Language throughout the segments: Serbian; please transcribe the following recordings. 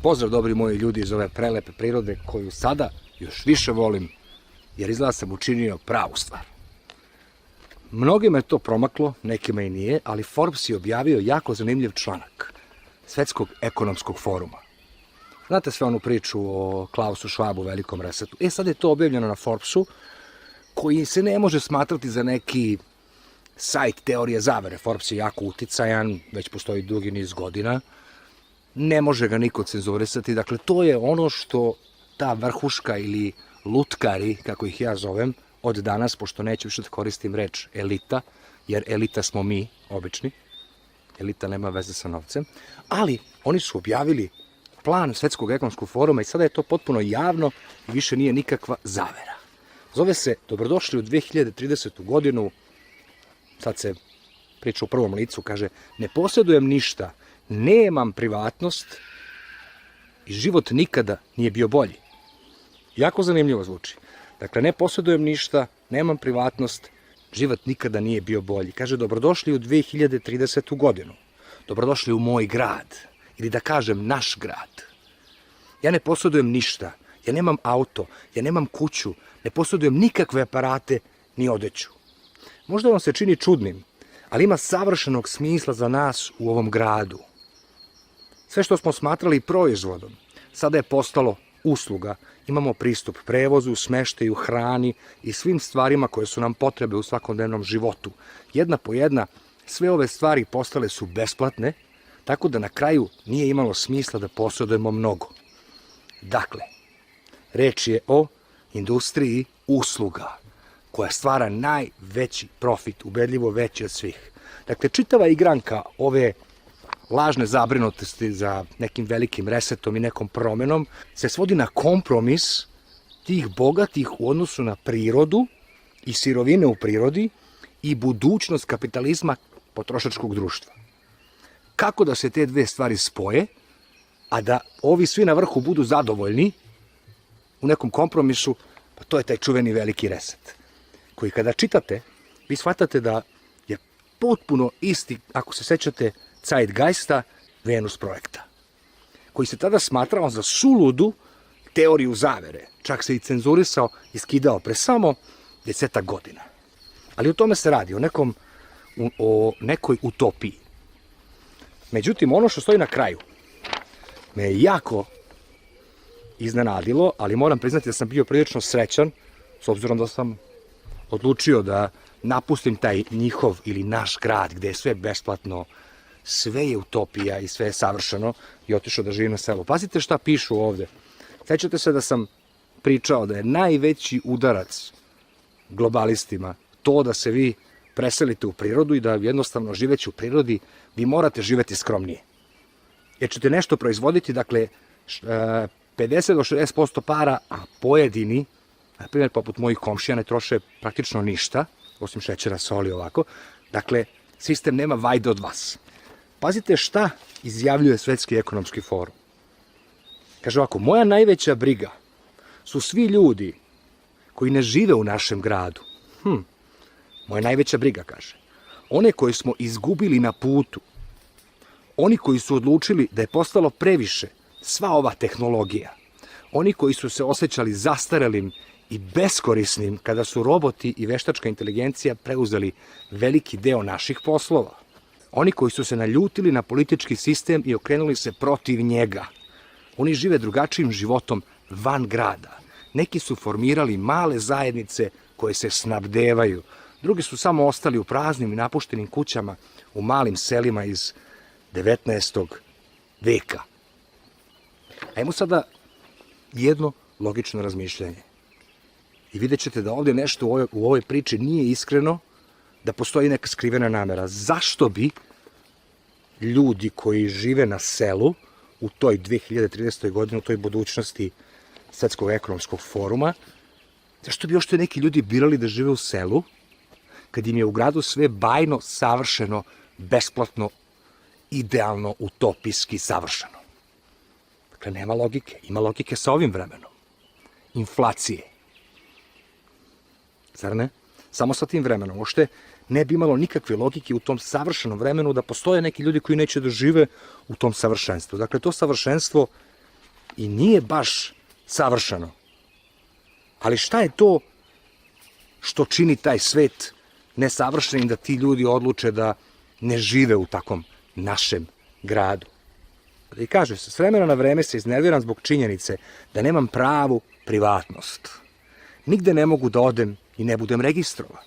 Pozdrav dobri moji ljudi iz ove prelepe prirode koju sada još više volim, jer izgleda sam učinio pravu stvar. Mnogima je to promaklo, nekima i nije, ali Forbes je objavio jako zanimljiv članak Svetskog ekonomskog foruma. Znate sve onu priču o Klausu Schwabu, velikom resetu. Sad je to objavljeno na Forbesu, koji se ne može smatrati za neki sajt teorije zavere. Forbes je jako uticajan, već postoji dugi niz godina. Ne može ga niko cenzurisati. Dakle, to je ono što ta vrhuška ili lutkari, kako ih ja zovem, od danas, pošto neću više da koristim reč elita, jer elita smo mi, obični. Elita nema veze sa novcem. Ali oni su objavili plan Svetskog ekonomskog foruma i sada je to potpuno javno i više nije nikakva zavera. Zove se Dobrodošli u 2030. godinu. Sad se priča u prvom licu, kaže, ne posjedujem ništa, nemam privatnost i život nikada nije bio bolji. Jako zanimljivo zvuči. Dakle, ne posjedujem ništa, nemam privatnost, život nikada nije bio bolji. Kaže, dobrodošli u 2030. godinu. Dobrodošli u moj grad. Ili da kažem, naš grad. Ja ne posjedujem ništa. Ja nemam auto, ja nemam kuću, ne posjedujem nikakve aparate ni odeću. Možda vam se čini čudnim, ali ima savršenog smisla za nas u ovom gradu. Sve što smo smatrali proizvodom, sada je postalo usluga. Imamo pristup prevozu, smeštaju, hrani i svim stvarima koje su nam potrebe u svakodnevnom životu. Jedna po jedna, sve ove stvari postale su besplatne, tako da na kraju nije imalo smisla da posjedujemo mnogo. Dakle, reč je o industriji usluga, koja stvara najveći profit, ubedljivo veći od svih. Dakle, čitava igranka ove lažne zabrinutosti za nekim velikim resetom i nekom promenom se svodi na kompromis tih bogatih u odnosu na prirodu i sirovine u prirodi i budućnost kapitalizma potrošačkog društva. Kako da se te dve stvari spoje, a da ovi svi na vrhu budu zadovoljni u nekom kompromisu, pa to je taj čuveni veliki reset, koji kada čitate, vi shvatate da je potpuno isti, ako se sećate, Zeitgeista Venus projekta, koji se tada smatrao za suludu teoriju zavere, čak se i cenzurisao i skidao pre samo 10 godina. Ali o tome se radi, o nekoj utopiji. Međutim, ono što stoji na kraju me je jako iznenadilo, ali moram priznati da sam bio prilično srećan, s obzirom da sam odlučio da napustim taj njihov ili naš grad gde je sve besplatno, sve je utopija i sve je savršeno i otišao da živim na selu. Pazite šta pišu ovde. Sećate se da sam pričao da je najveći udarac globalistima to da se vi preselite u prirodu i da jednostavno živeći u prirodi vi morate živeti skromnije. Jer ćete nešto proizvoditi, dakle, 50 do 60% para, a pojedini, na primjer poput mojih komšija, ne troše praktično ništa, osim šećera, soli, ovako. Dakle, sistem nema vajde od vas. Pazite šta izjavljuje Svetski ekonomski forum. Kaže ovako, moja najveća briga su svi ljudi koji ne žive u našem gradu. Moja najveća briga, kaže. One koje smo izgubili na putu. Oni koji su odlučili da je postalo previše sva ova tehnologija. Oni koji su se osjećali zastarelim i beskorisnim kada su roboti i veštačka inteligencija preuzeli veliki deo naših poslova. Oni koji su se naljutili na politički sistem i okrenuli se protiv njega. Oni žive drugačijim životom van grada. Neki su formirali male zajednice koje se snabdevaju. Drugi su samo ostali u praznim i napuštenim kućama u malim selima iz 19. veka. Ajmo sada jedno logično razmišljanje. I vidjet ćete da ovdje nešto u ovoj priči nije iskreno, da postoji neka skrivena namera. Zašto bi ljudi koji žive na selu u toj 2030. godini, u toj budućnosti Svetskog ekonomskog foruma, zašto bi još te neki ljudi birali da žive u selu, kad im je u gradu sve bajno, savršeno, besplatno, idealno, utopijski, savršeno? Dakle, nema logike. Ima logike sa ovim vremenom. Inflacije. Zar ne? Samo sa tim vremenom. Uopšte ne bi imalo nikakve logike u tom savršenom vremenu da postoje neki ljudi koji neće da žive u tom savršenstvu. Dakle, to savršenstvo i nije baš savršeno. Ali šta je to što čini taj svet nesavršenim da ti ljudi odluče da ne žive u takvom našem gradu? I kaže se, s vremena na vreme se iznerviram zbog činjenice da nemam pravu privatnost. Nigde ne mogu da odem i ne budem registrovan.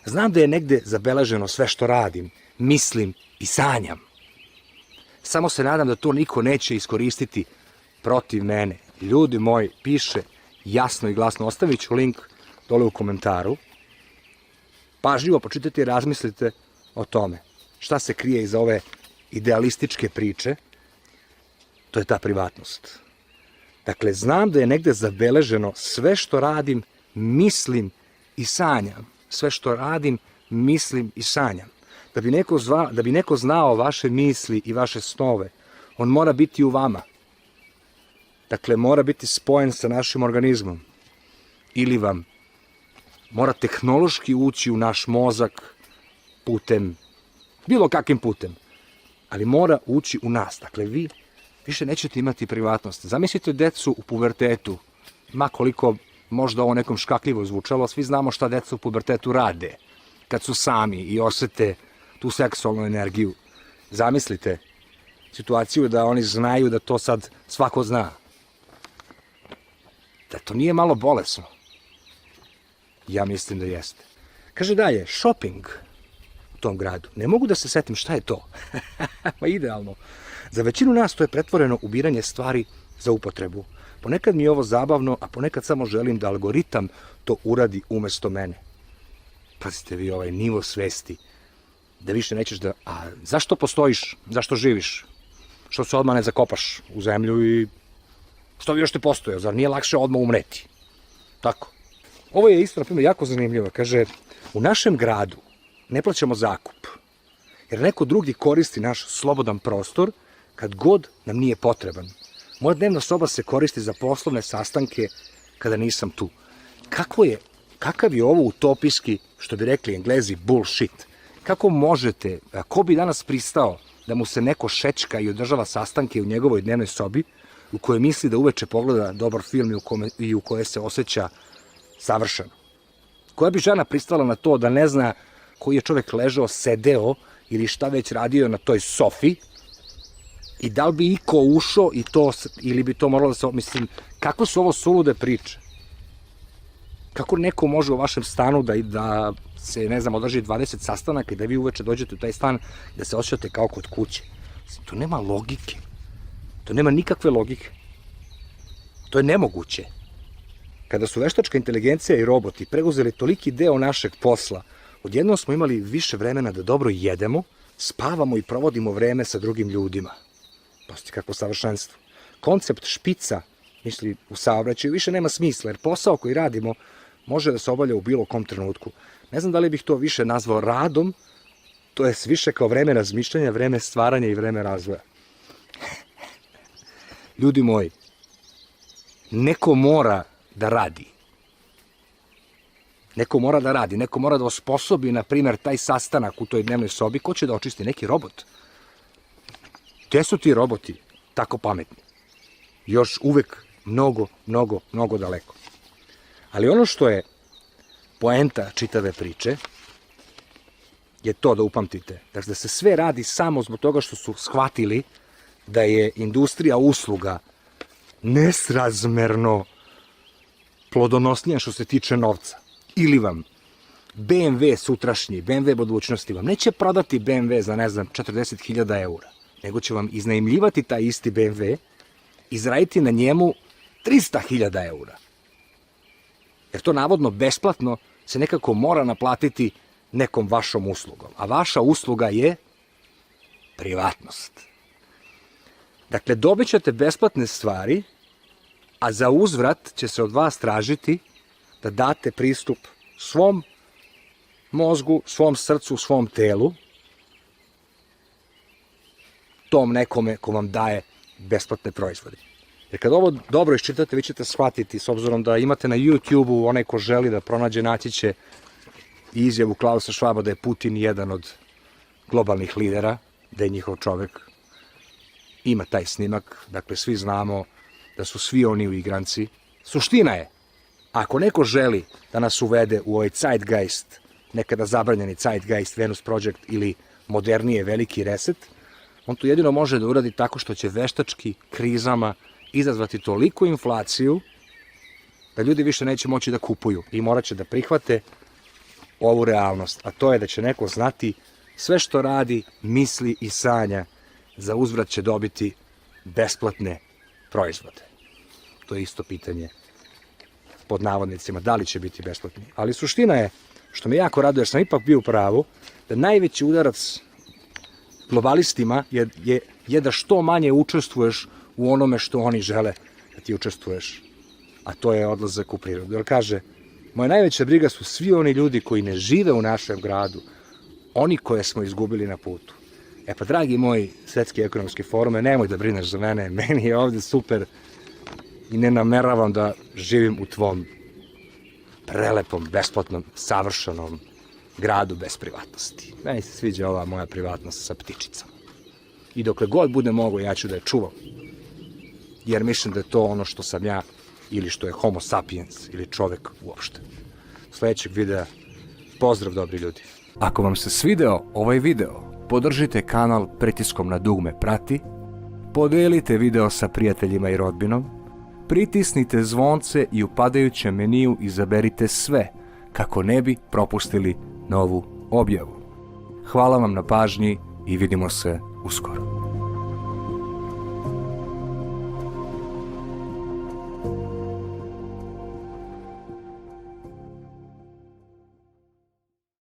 Znam da je negde zabeleženo sve što radim, mislim i sanjam. Samo se nadam da to niko neće iskoristiti protiv mene. Ljudi moji, piše jasno i glasno. Ostavit ću link dole u komentaru. Pažljivo pročitajte i razmislite o tome. Šta se krije iza ove idealističke priče? To je ta privatnost. Dakle, znam da je negde zabeleženo sve što radim, mislim i sanjam. Sve što radim, mislim i sanjam. Da bi neko znao vaše misli i vaše snove, on mora biti u vama. Dakle, mora biti spojen sa našim organizmom. Ili vam mora tehnološki ući u naš mozak putem, bilo kakvim putem, ali mora ući u nas. Dakle, vi više nećete imati privatnost. Zamislite decu u pubertetu, ma koliko možda ovo nekom škakljivo zvučalo, svi znamo šta deca u pubertetu rade kad su sami i osete tu seksualnu energiju. Zamislite situaciju da oni znaju da to sad svako zna. Da to nije malo bolesno. Ja mislim da jeste. Kaže dalje, shopping u tom gradu. Ne mogu da se setim šta je to. Ma idealno. Za većinu nas to je pretvoreno ubiranje stvari za upotrebu. Ponekad mi je ovo zabavno, a ponekad samo želim da algoritam to uradi umesto mene. Pazite vi ovaj nivo svesti. Da više nećeš da... A zašto postojiš? Zašto živiš? Što se odmah ne zakopaš u zemlju i... Što bi još te postojao? Zar nije lakše odmah umreti? Tako. Ovo je isto, na primjer, jako zanimljivo. Kaže, u našem gradu ne plaćamo zakup, jer neko drugi koristi naš slobodan prostor kad god nam nije potreban. Moja dnevna soba se koristi za poslovne sastanke kada nisam tu. Kakav je ovo utopijski, što bi rekli Englezi, bullshit? Kako možete, ko bi danas pristao da mu se neko šečka i održava sastanke u njegovoj dnevnoj sobi, u kojoj misli da uveče pogleda dobar film i u kojoj se osjeća savršeno? Koja bi žena pristala na to da ne zna koji je čovek ležao, sedeo ili šta već radio na toj sofi i da li bi iko ušao i to, ili bi to moralo da se... Mislim, kako su ovo sulude priče? Kako neko može u vašem stanu da se, ne znam, održi 20 sastanaka i da vi uveče dođete u taj stan i da se osjećate kao kod kuće? Mislim, to nema logike. To nema nikakve logike. To je nemoguće. Kada su veštačka inteligencija i roboti preuzeli toliki deo našeg posla, odjednom smo imali više vremena da dobro jedemo, spavamo i provodimo vreme sa drugim ljudima. Pazite kako savršenstvo. Koncept špica, misli u saobraćaju, više nema smisla, jer posao koji radimo može da se obavlja u bilo kom trenutku. Ne znam da li bih to više nazvao radom, to je više kao vreme razmišljanja, vreme stvaranja i vreme razvoja. Ljudi moji, neko mora da radi. Neko mora da radi, neko mora da osposobi, na primjer, taj sastanak u toj dnevnoj sobi. Ko će da očisti? Neki robot. Gde su ti roboti tako pametni? Još uvek mnogo daleko. Ali ono što je poenta čitave priče je to da upamtite. Dakle, da se sve radi samo zbog toga što su shvatili da je industrija usluga nesrazmerno plodonosnija što se tiče novca. Ili vam BMW sutrašnji, BMW budućnosti vam neće prodati BMW za, ne znam, 40.000 eura, nego će vam iznajmljivati taj isti BMW i zaraditi na njemu 300.000 eura. Jer to navodno besplatno se nekako mora naplatiti nekom vašom uslugom. A vaša usluga je privatnost. Dakle, dobit ćete besplatne stvari, a za uzvrat će se od vas tražiti da date pristup svom mozgu, svom srcu, svom telu, tom nekome ko vam daje besplatne proizvode. Jer kad ovo dobro iščitate, vi ćete shvatiti, s obzirom da imate na YouTube-u, onaj ko želi da pronađe, naći će izjavu Klausa Švaba da je Putin jedan od globalnih lidera, da je njihov čovek. Ima taj snimak, dakle svi znamo da su svi oni u igranci. Suština je, ako neko želi da nas uvede u ovaj Zeitgeist, nekada zabranjeni Zeitgeist, Venus Project ili modernije veliki reset, on to jedino može da uradi tako što će veštački krizama izazvati toliku inflaciju da ljudi više neće moći da kupuju i morat će da prihvate ovu realnost, a to je da će neko znati sve što radi, misli i sanja, za uzvrat će dobiti besplatne proizvode. To je isto pitanje pod navodnicima, da li će biti besplatni. Ali suština je, što me jako raduje, jer sam ipak bio u pravu, da najveći udarac globalistima je da što manje učestvuješ u onome što oni žele da ti učestvuješ, a to je odlazak u prirodu. Jer kaže, moja najveća briga su svi oni ljudi koji ne žive u našem gradu, oni koje smo izgubili na putu. E pa, dragi moji Svetski ekonomski forume, nemoj da brineš za mene, meni je ovde super i ne nameravam da živim u tvom prelepom, besplatnom, savršenom gradu bez privatnosti. Meni se sviđa ova moja privatnost sa ptičicama. I dokle god bude mogo, ja ću da je čuvam. Jer mislim da je to ono što sam ja, ili što je homo sapiens, ili čovek uopšte. Sledećeg videa, pozdrav dobri ljudi. Ako vam se svideo ovaj video, podržite kanal pritiskom na dugme prati, podelite video sa prijateljima i rodbinom, pritisnite zvonce i u padajućem meniju izaberite sve kako ne bi propustili novu objavu. Hvala vam na pažnji i vidimo se uskoro.